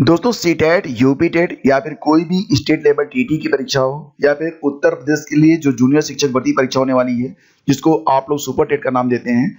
दोस्तों CTET, UP TET या फिर कोई भी स्टेट लेवल टीटी की परीक्षा हो या फिर उत्तर प्रदेश के लिए जो जूनियर शिक्षक भर्ती परीक्षा होने वाली है जिसको आप लोग सुपर टेट का नाम देते हैं,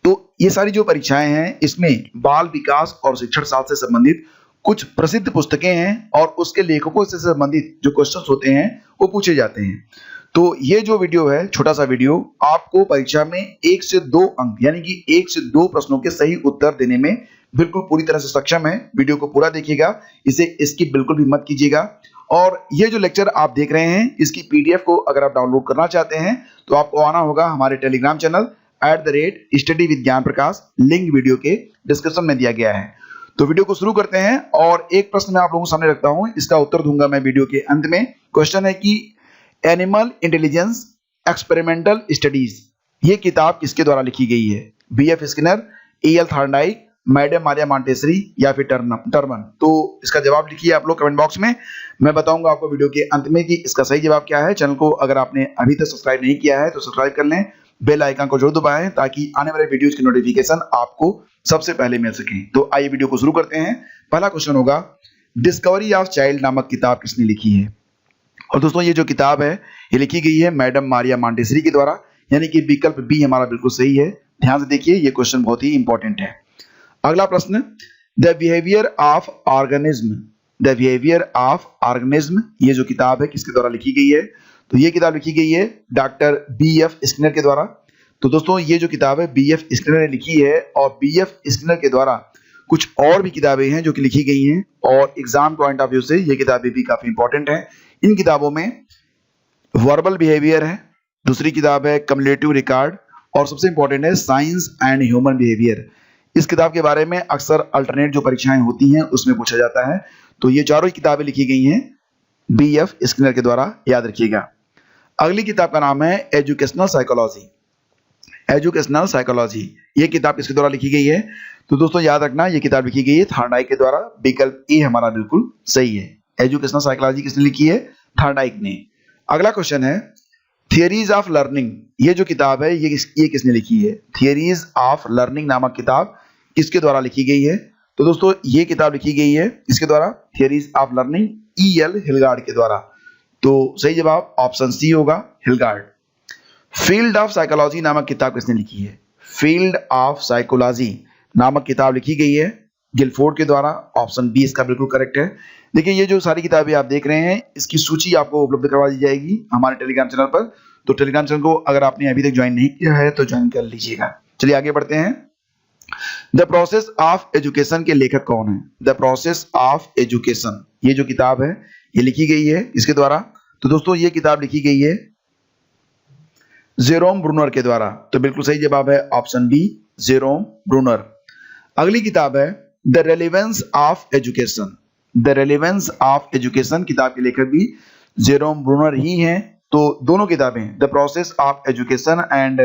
तो ये सारी जो परीक्षाएं हैं इसमें बाल विकास और शिक्षण शास्त्र से संबंधित कुछ प्रसिद्ध पुस्तकें हैं और उसके लेखकों से संबंधित जो क्वेश्चंस होते हैं वो पूछे जाते हैं। तो ये जो वीडियो है, छोटा सा वीडियो, आपको परीक्षा में 1 से 2 अंक यानी कि 1 से 2 प्रश्नों के सही उत्तर देने में बिल्कुल पूरी तरह से सक्षम है। वीडियो को पूरा देखिएगा, इसे स्किप बिल्कुल भी मत कीजिएगा। और ये जो लेक्चर आप देख रहे हैं इसकी पीडीएफ को अगर आप डाउनलोड करना चाहते हैं तो आपको आना होगा हमारे टेलीग्राम चैनल @study with ज्ञान प्रकाश, लिंक वीडियो के डिस्क्रिप्शन में दिया गया है। तो वीडियो को शुरू करते हैं और एक प्रश्न मैं आप लोगों के सामने रखता हूं, इसका उत्तर दूंगा मैं वीडियो के अंत में। क्वेश्चन है कि एनिमल इंटेलिजेंस एक्सपेरिमेंटल स्टडीज ये किताब किसके द्वारा लिखी गई है? BF Skinner, AL Thorndike, madam Maria Montessori या फिर टर्मन। तो इसका जवाब लिखिए आप लोग कमेंट बॉक्स में। मैं बताऊंगा आपको वीडियो के अंत में कि इसका सही जवाब क्या है। चैनल को अगर आपने अभी तक सब्सक्राइब नहीं किया है तो सब्सक्राइब कर लें, बेल आइकन को जरूर दबाएं ताकि आने वाले वीडियोज की नोटिफिकेशन आपको सबसे पहले मिल सके। तो आइए वीडियो को शुरू करते हैं। पहला क्वेश्चन होगा, डिस्कवरी ऑफ चाइल्ड नामक किताब किसने लिखी है? और दोस्तों ये जो किताब है ये लिखी गई है मैडम मारिया मॉन्टेसरी के द्वारा, यानी कि विकल्प बी हमारा बिल्कुल सही है। ध्यान से देखिए, ये क्वेश्चन बहुत ही इंपॉर्टेंट है। अगला प्रश्न, the behaviour of organism, the behaviour of organism ये जो किताब है किसके द्वारा लिखी गई है? तो ये किताब लिखी गई है डॉक्टर बीएफ स्किनर के द्वारा। तो दोस्तों ये जो किताब है बीएफ स्किनर ने लिखी है और बीएफ स्किनर के द्वारा कुछ और भी किताबें हैं जो कि लिखी गई हैं और एग्जाम पॉइंट ऑफ व्यू से ये किताबें भी काफी इंपॉर्टेंट हैं। इन किताबों में वर्बल बिहेवियर है, दूसरी किताब है कम्युलेटिव रिकॉर्ड और सबसे इंपॉर्टेंट है साइंस एंड ह्यूमन बिहेवियर। इस किताब के बारे में अक्सर अल्टरनेट जो परीक्षाएं होती हैं उसमें पूछा जाता है। तो ये चारों ही किताबें लिखी गई हैं बीएफ स्किनर के द्वारा, याद रखिएगा। अगली किताब का नाम है एजुकेशनल साइकोलॉजी। एजुकेशनल साइकोलॉजी ये किताब किसके द्वारा लिखी गई है? तो दोस्तों याद रखना ये किताब लिखी गई है थॉर्नडाइक के द्वारा। विकल्प ए हमारा बिल्कुल सही है। एजुकेशनल साइकोलॉजी किसने लिखी है? थॉर्नडाइक ने। अगला क्वेश्चन है, थियरीज ऑफ लर्निंग ये जो किताब है ये किसने लिखी है? थियरीज ऑफ लर्निंग नामक किताब किसके द्वारा लिखी गई है? तो दोस्तों ये किताब लिखी गई है किसके द्वारा? थियरीज ऑफ लर्निंग ईएल हिलगार्ड के द्वारा। तो सही जवाब ऑप्शन सी होगा, हिलगार्ड। फील्ड ऑफ साइकोलॉजी नामक किताब किसने लिखी है? फील्ड ऑफ साइकोलॉजी नामक किताब लिखी गई है गिलफोर्ड के द्वारा। ऑप्शन बी इसका बिल्कुल करेक्ट है। देखिए ये जो सारी किताबें आप देख रहे हैं इसकी सूची आपको उपलब्ध करवा दी जाएगी हमारे टेलीग्राम चैनल पर। तो टेलीग्राम चैनल को अगर आपने अभी तक ज्वाइन नहीं किया है तो ज्वाइन कर लीजिएगा। चलिए आगे बढ़ते हैं। द प्रोसेस ऑफ एजुकेशन के लेखक कौन है? द प्रोसेस ऑफ एजुकेशन ये जो किताब है ये लिखी गई है इसके द्वारा। तो दोस्तों ये किताब लिखी गई है जेरोम ब्रूनर के द्वारा। तो बिल्कुल सही जवाब है ऑप्शन बी, जेरोम ब्रूनर। अगली किताब है the relevance of education. The relevance of education किताब के लेखक भी जेरोम ब्रूनर ही हैं। तो दोनों किताबें the process of education and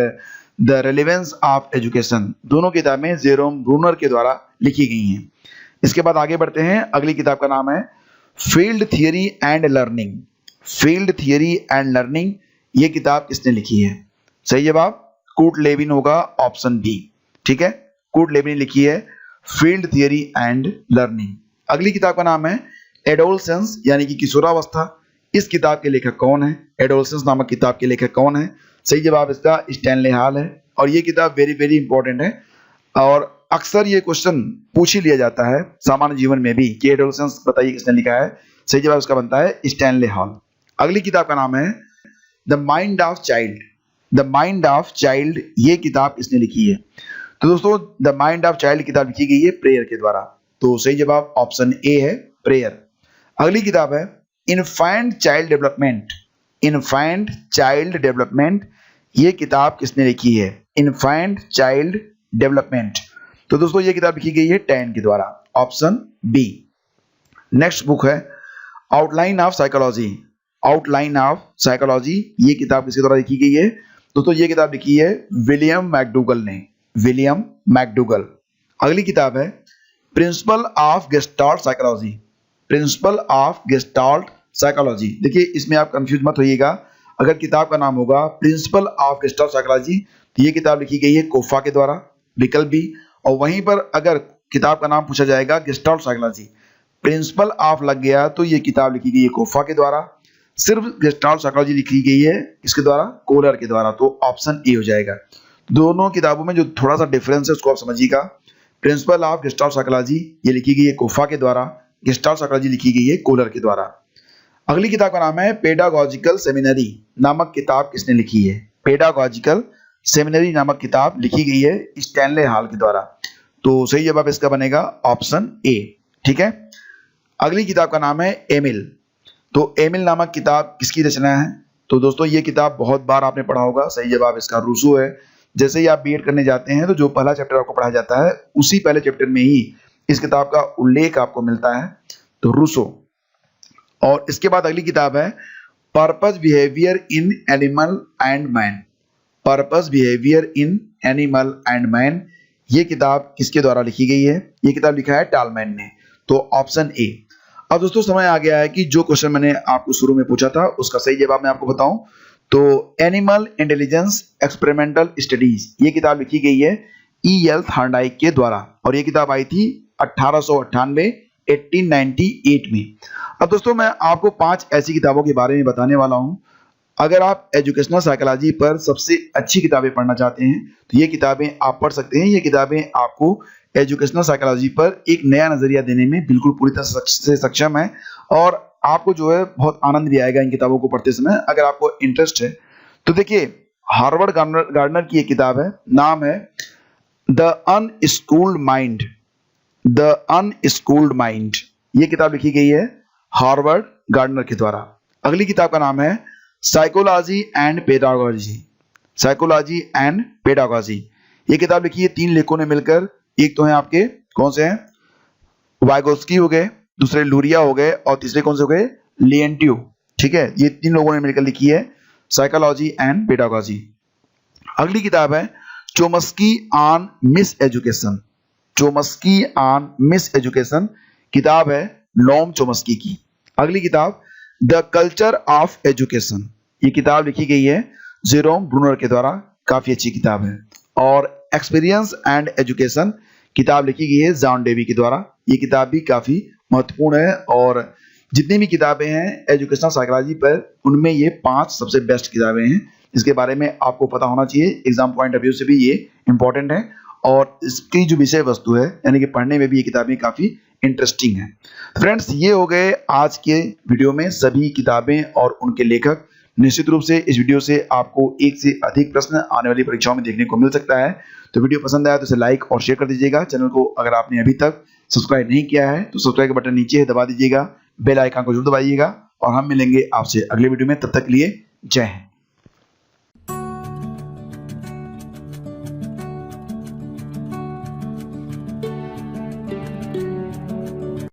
the relevance of education दोनों किताबें जेरोम ब्रूनर के द्वारा लिखी गई हैं। इसके बाद आगे बढ़ते हैं। अगली किताब का नाम है field theory and learning. Field theory and learning ये किताब किसने लिखी है? सही जवाब कूट लेविन होगा, ऑप्शन बी। ठीक है, कूट लेविन ने लिखी है फील्ड थियरी एंड लर्निंग। अगली किताब का नाम है एडोलसेंस यानी कि किशोरावस्था। इस किताब के लेखक कौन है? एडोलसेंस नामक किताब के लेखक कौन है? सही जवाब इसका स्टैनले हॉल है और ये किताब वेरी वेरी इंपॉर्टेंट है और अक्सर ये क्वेश्चन पूछ ही लिया जाता है सामान्य जीवन में भी कि एडोलसेंस बताइए किसने लिखा है। सही जवाब इसका बनता है स्टैनले हॉल। अगली किताब का नाम है the mind of child. The mind of child ये किताब किसने लिखी है? तो दोस्तों द माइंड ऑफ चाइल्ड किताब लिखी गई है प्रेयर के द्वारा। तो सही जवाब ऑप्शन ए है, प्रेयर। अगली किताब है infant child development. Infant child development ये किताब किसने लिखी है? Infant child development. तो दोस्तों ये किताब लिखी गई है टैन के द्वारा, ऑप्शन बी। नेक्स्ट बुक है outline of psychology. Outline of psychology ये किताब किसके द्वारा लिखी गई है? दोस्तों ये किताब लिखी है विलियम मैकडूगल ने, विलियम मैकडूगल। अगली किताब है principle of gestalt psychology. Principle of gestalt psychology. देखिए इसमें आप कंफ्यूज मत होइएगा, अगर किताब का नाम होगा प्रिंसिपल ऑफ गेस्टाल्ट साइकोलॉजी तो ये किताब लिखी गई है कोफा के द्वारा, विकल्प बी। और वहीं पर अगर किताब का नाम पूछा जाएगा गेस्टाल्ट साइकोलॉजी प्रिंसिपल ऑफ लग गया तो ये किताब लिखी गई है कोफा के द्वारा। सिर्फ गेस्टाल्ट साइकोलॉजी लिखी गई है इसके द्वारा, कोलर के द्वारा, तो ऑप्शन ए हो जाएगा। दोनों किताबों में जो थोड़ा सा डिफरेंस है उसको आप समझिएगा। प्रिंसिपल ऑफ गेस्टाल्ट साइकोलॉजी ये लिखी गई है कोफा के द्वारा, गेस्टाल्ट साइकोलॉजी लिखी गई है कोलर के द्वारा। अगली किताब का नाम है पेडागॉजिकल सेमिनरी नामक किताब किसने लिखी है? पेडागॉजिकल सेमिनरी नामक किताब लिखी गई है स्टैनले हॉल के द्वारा। तो सही जवाब इसका बनेगा ऑप्शन ए। ठीक है, अगली किताब का नाम है एमिल। तो एमिल नामक किताब किसकी रचना है? तो दोस्तों ये किताब बहुत बार आपने पढ़ा होगा। सही जवाब इसका रूसो है। जैसे ही आप बीएड करने जाते हैं तो जो पहला चैप्टर आपको पढ़ाया जाता है उसी पहले चैप्टर में ही इस किताब का उल्लेख आपको मिलता है, तो रूसो। और इसके बाद अगली किताब है purpose behaviour in animal and man. Purpose behaviour in animal and man ये किताब किसके द्वारा लिखी गई है? ये किताब लिखा है टालमैन ने, तो ऑप्शन ए। अब दोस्तों समय आ गया है कि जो क्वेश्चन मैंने आपको शुरू में पूछा था उसका सही जवाब मैं आपको बताऊं। तो एनिमल इंटेलिजेंस एक्सपेरिमेंटल स्टडीज ये किताब लिखी गई है E.L. थॉर्नडाइक के द्वारा और ये किताब आई थी 1898 में। अब दोस्तों मैं आपको 5 ऐसी किताबों के बारे में बताने वाला हूं। अगर आप एजुकेशनल साइकोलॉजी पर सबसे अच्छी किताबें पढ़ना चाहते हैं तो ये किताबें आप पढ़ सकते हैं। ये किताबें आपको एजुकेशनल साइकोलॉजी पर एक नया नजरिया देने में बिल्कुल पूरी तरह से सक्षम है और आपको जो है बहुत आनंद भी आएगा इन किताबों को पढ़ते समय अगर आपको इंटरेस्ट है तो। देखिए हार्वर्ड गार्डनर की एक किताब है, नाम है द अनस्कूल्ड माइंड। द अनस्कूल्ड माइंड ये किताब लिखी गई है हार्वर्ड गार्डनर के द्वारा। अगली किताब का नाम है psychology and pedagogy. Psychology and pedagogy ये किताब लिखी है 3 लेखकों ने मिलकर। एक तो है आपके कौन से हैं? वाइगोस्की हो गए, दूसरे लूरिया हो गए और तीसरे कौन से हो गए? लिएंटियो। ठीक है, ये 3 लोगों ने मिलकर लिखी है साइकोलॉजी एंड पेडागॉजी। अगली किताब है Chomsky on miss education. Chomsky on miss education किताब है नोम चोम्स्की की। अगली किताब द कल्चर ऑफ एजुकेशन ये किताब लिखी गई है जेरोम ब्रूनर के द्वारा, काफी अच्छी किताब है। और एक्सपीरियंस एंड एजुकेशन किताब लिखी गई है जॉन डेवी के द्वारा। ये किताब भी काफी महत्वपूर्ण है और जितनी भी किताबें हैं एजुकेशनल साइकोलॉजी पर उनमें ये 5 सबसे बेस्ट किताबें हैं जिसके बारे में आपको पता होना चाहिए। एग्जाम पॉइंट ऑफ व्यू से भी ये इंपॉर्टेंट है और इसकी जो विषय वस्तु है यानी कि पढ़ने में भी ये किताबें काफी इंटरेस्टिंग है। फ्रेंड्स ये हो गए आज के वीडियो में सभी किताबें और उनके लेखक। निश्चित रूप से इस वीडियो से आपको एक से अधिक प्रश्न आने वाली परीक्षाओं में देखने को मिल सकता है। तो वीडियो पसंद आया तो इसे लाइक और शेयर कर दीजिएगा। चैनल को अगर आपने अभी तक सब्सक्राइब नहीं किया है तो सब्सक्राइब का बटन नीचे है, दबा दीजिएगा। बेल आइकन को जरूर दबाइएगा और हम मिलेंगे आपसे अगले वीडियो में। तब तक के लिए जय हिंद।